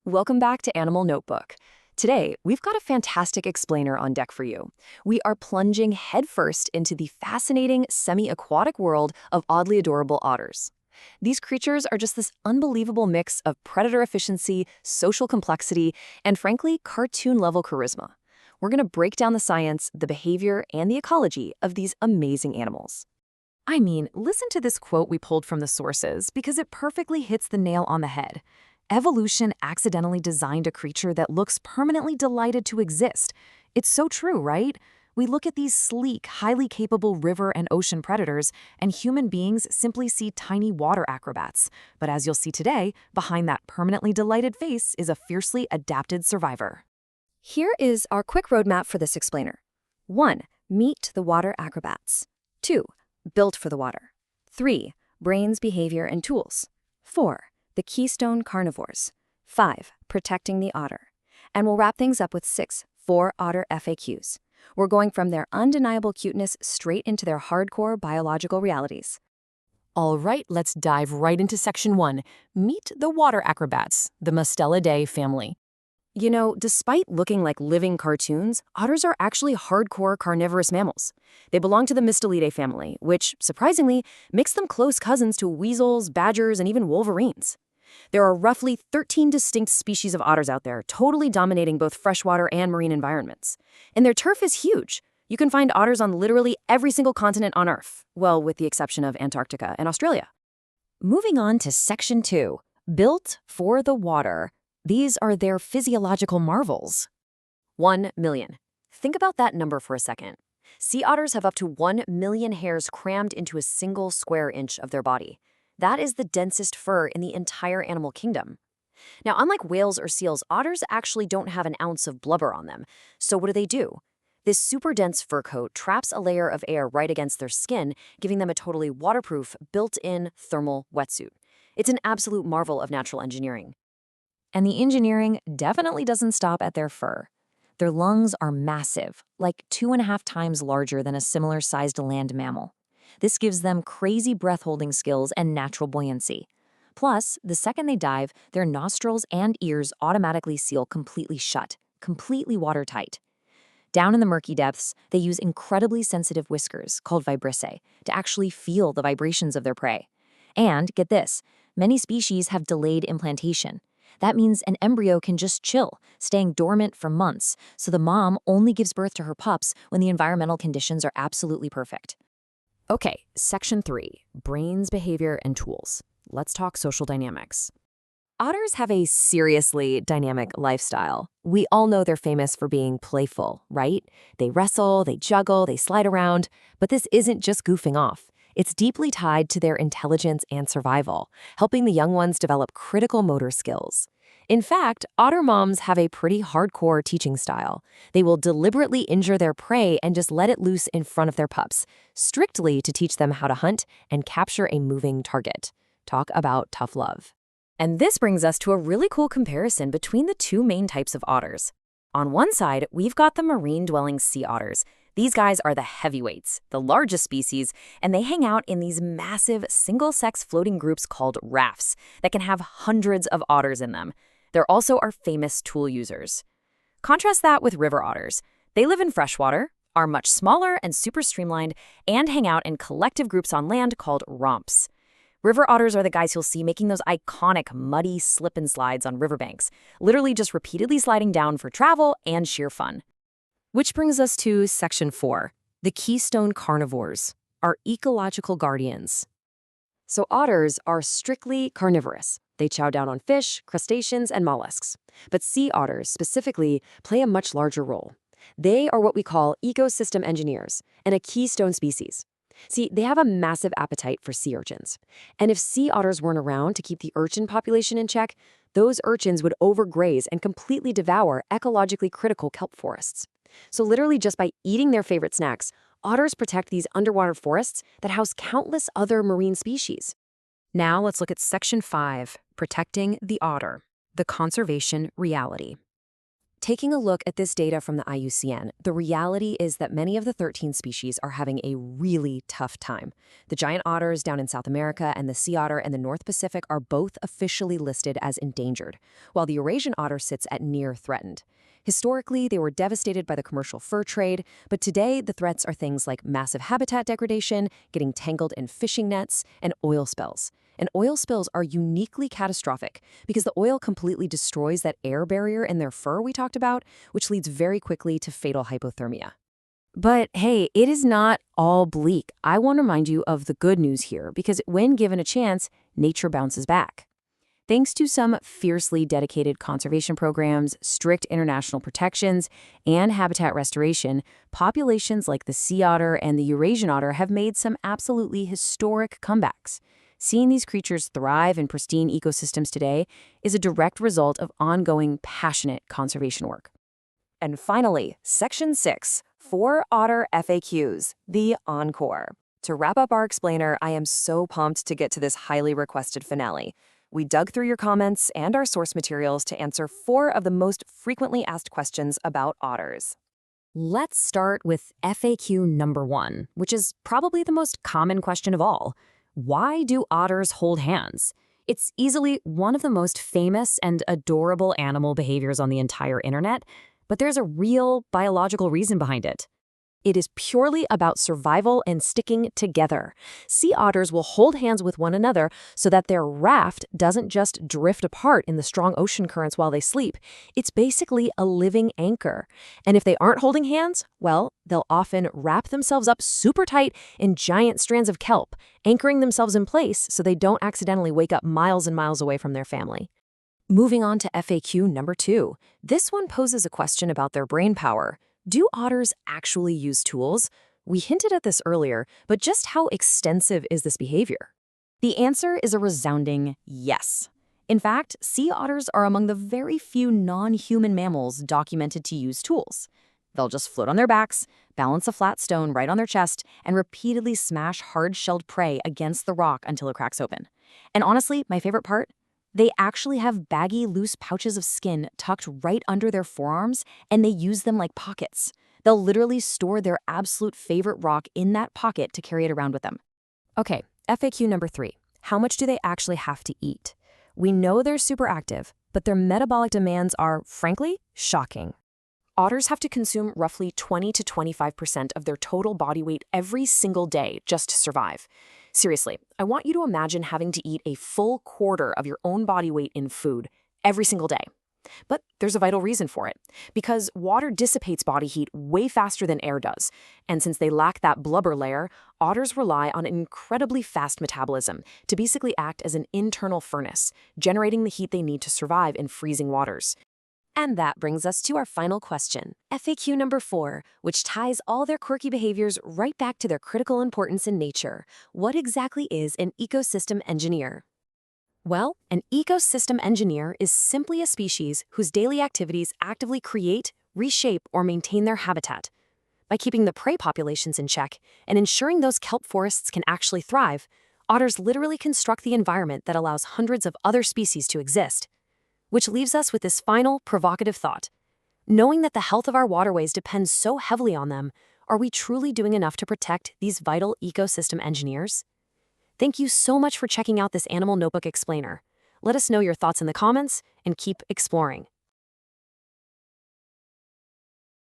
Welcome back to Animal Notebook. Today, we've got a fantastic explainer on deck for you. We are plunging headfirst into the fascinating semi-aquatic world of oddly adorable otters. These creatures are just this unbelievable mix of predator efficiency, social complexity, and frankly, cartoon-level charisma. We're going to break down the science, the behavior, and the ecology of these amazing animals. I mean, listen to this quote we pulled from the sources because it perfectly hits the nail on the head. Evolution accidentally designed a creature that looks permanently delighted to exist. It's so true, right? We look at these sleek, highly capable river and ocean predators, and human beings simply see tiny water acrobats. But as you'll see today, behind that permanently delighted face is a fiercely adapted survivor. Here is our quick roadmap for this explainer. 1. Meet the water acrobats. 2. Built for the water. 3. Brains, behavior, and tools. 4. The keystone carnivores. 5. Protecting the otter. And we'll wrap things up with 6. 4 otter FAQs. We're going from their undeniable cuteness straight into their hardcore biological realities. All right, let's dive right into Section 1. Meet the water acrobats, the Mustelidae family. You know, despite looking like living cartoons, otters are actually hardcore carnivorous mammals. They belong to the Mustelidae family, which, surprisingly, makes them close cousins to weasels, badgers, and even wolverines. There are roughly 13 distinct species of otters out there, totally dominating both freshwater and marine environments. And their turf is huge. You can find otters on literally every single continent on Earth, well, with the exception of Antarctica and Australia. Moving on to Section 2, built for the water. These are their physiological marvels. 1 million. Think about that number for a second. Sea otters have up to 1 million hairs crammed into a single square inch of their body. That is the densest fur in the entire animal kingdom. Now, unlike whales or seals, otters actually don't have an ounce of blubber on them. So what do? This super dense fur coat traps a layer of air right against their skin, giving them a totally waterproof, built-in thermal wetsuit. It's an absolute marvel of natural engineering. And the engineering definitely doesn't stop at their fur. Their lungs are massive, like 2.5 times larger than a similar-sized land mammal. This gives them crazy breath-holding skills and natural buoyancy. Plus, the second they dive, their nostrils and ears automatically seal completely shut, completely watertight. Down in the murky depths, they use incredibly sensitive whiskers, called vibrissae, to actually feel the vibrations of their prey. And, get this, many species have delayed implantation. That means an embryo can just chill, staying dormant for months, so the mom only gives birth to her pups when the environmental conditions are absolutely perfect. Okay, Section 3, brains, behavior, and tools. Let's talk social dynamics. Otters have a seriously dynamic lifestyle. We all know they're famous for being playful, right? They wrestle, they juggle, they slide around, but this isn't just goofing off. It's deeply tied to their intelligence and survival, helping the young ones develop critical motor skills. In fact, otter moms have a pretty hardcore teaching style. They will deliberately injure their prey and just let it loose in front of their pups, strictly to teach them how to hunt and capture a moving target. Talk about tough love. And this brings us to a really cool comparison between the two main types of otters. On one side, we've got the marine-dwelling sea otters. These guys are the heavyweights, the largest species, and they hang out in these massive single-sex floating groups called rafts that can have hundreds of otters in them. They're also our famous tool users. Contrast that with river otters. They live in freshwater, are much smaller and super streamlined, and hang out in collective groups on land called romps. River otters are the guys you'll see making those iconic muddy slip and slides on riverbanks, literally just repeatedly sliding down for travel and sheer fun. Which brings us to Section 4, the keystone carnivores, our ecological guardians. So otters are strictly carnivorous. They chow down on fish, crustaceans, and mollusks. But sea otters, specifically, play a much larger role. They are what we call ecosystem engineers and a keystone species. See, they have a massive appetite for sea urchins. And if sea otters weren't around to keep the urchin population in check, those urchins would overgraze and completely devour ecologically critical kelp forests. So literally just by eating their favorite snacks, otters protect these underwater forests that house countless other marine species. Now let's look at Section 5, protecting the otter, the conservation reality. Taking a look at this data from the IUCN, the reality is that many of the 13 species are having a really tough time. The giant otters down in South America and the sea otter in the North Pacific are both officially listed as endangered, while the Eurasian otter sits at near threatened. Historically, they were devastated by the commercial fur trade, but today the threats are things like massive habitat degradation, getting tangled in fishing nets, and oil spills. And oil spills are uniquely catastrophic because the oil completely destroys that air barrier in their fur we talked about, which leads very quickly to fatal hypothermia. But hey, it is not all bleak. I want to remind you of the good news here because when given a chance, nature bounces back. Thanks to some fiercely dedicated conservation programs, strict international protections, and habitat restoration, populations like the sea otter and the Eurasian otter have made some absolutely historic comebacks. Seeing these creatures thrive in pristine ecosystems today is a direct result of ongoing, passionate conservation work. And finally, Section 6, 4 Otter FAQs, the Encore. To wrap up our explainer, I am so pumped to get to this highly requested finale. We dug through your comments and our source materials to answer 4 of the most frequently asked questions about otters. Let's start with FAQ number 1, which is probably the most common question of all. Why do otters hold hands? It's easily one of the most famous and adorable animal behaviors on the entire internet, but there's a real biological reason behind it. It is purely about survival and sticking together. Sea otters will hold hands with one another so that their raft doesn't just drift apart in the strong ocean currents while they sleep. It's basically a living anchor. And if they aren't holding hands, well, they'll often wrap themselves up super tight in giant strands of kelp, anchoring themselves in place so they don't accidentally wake up miles and miles away from their family. Moving on to FAQ number 2. This one poses a question about their brain power. Do otters actually use tools? We hinted at this earlier, but just how extensive is this behavior? The answer is a resounding yes. In fact, sea otters are among the very few non-human mammals documented to use tools. They'll just float on their backs, balance a flat stone right on their chest, and repeatedly smash hard-shelled prey against the rock until it cracks open. And honestly, my favorite part? They actually have baggy, loose pouches of skin tucked right under their forearms, and they use them like pockets. They'll literally store their absolute favorite rock in that pocket to carry it around with them. Okay, FAQ number 3. How much do they actually have to eat? We know they're super active, but their metabolic demands are, frankly, shocking. Otters have to consume roughly 20 to 25% of their total body weight every single day just to survive. Seriously, I want you to imagine having to eat a full quarter of your own body weight in food every single day. But there's a vital reason for it, because water dissipates body heat way faster than air does. And since they lack that blubber layer, otters rely on an incredibly fast metabolism to basically act as an internal furnace, generating the heat they need to survive in freezing waters. And that brings us to our final question, FAQ number 4, which ties all their quirky behaviors right back to their critical importance in nature. What exactly is an ecosystem engineer? Well, an ecosystem engineer is simply a species whose daily activities actively create, reshape, or maintain their habitat. By keeping the prey populations in check and ensuring those kelp forests can actually thrive, otters literally construct the environment that allows hundreds of other species to exist. Which leaves us with this final, provocative thought. Knowing that the health of our waterways depends so heavily on them, are we truly doing enough to protect these vital ecosystem engineers? Thank you so much for checking out this Animal Notebook Explainer. Let us know your thoughts in the comments and keep exploring.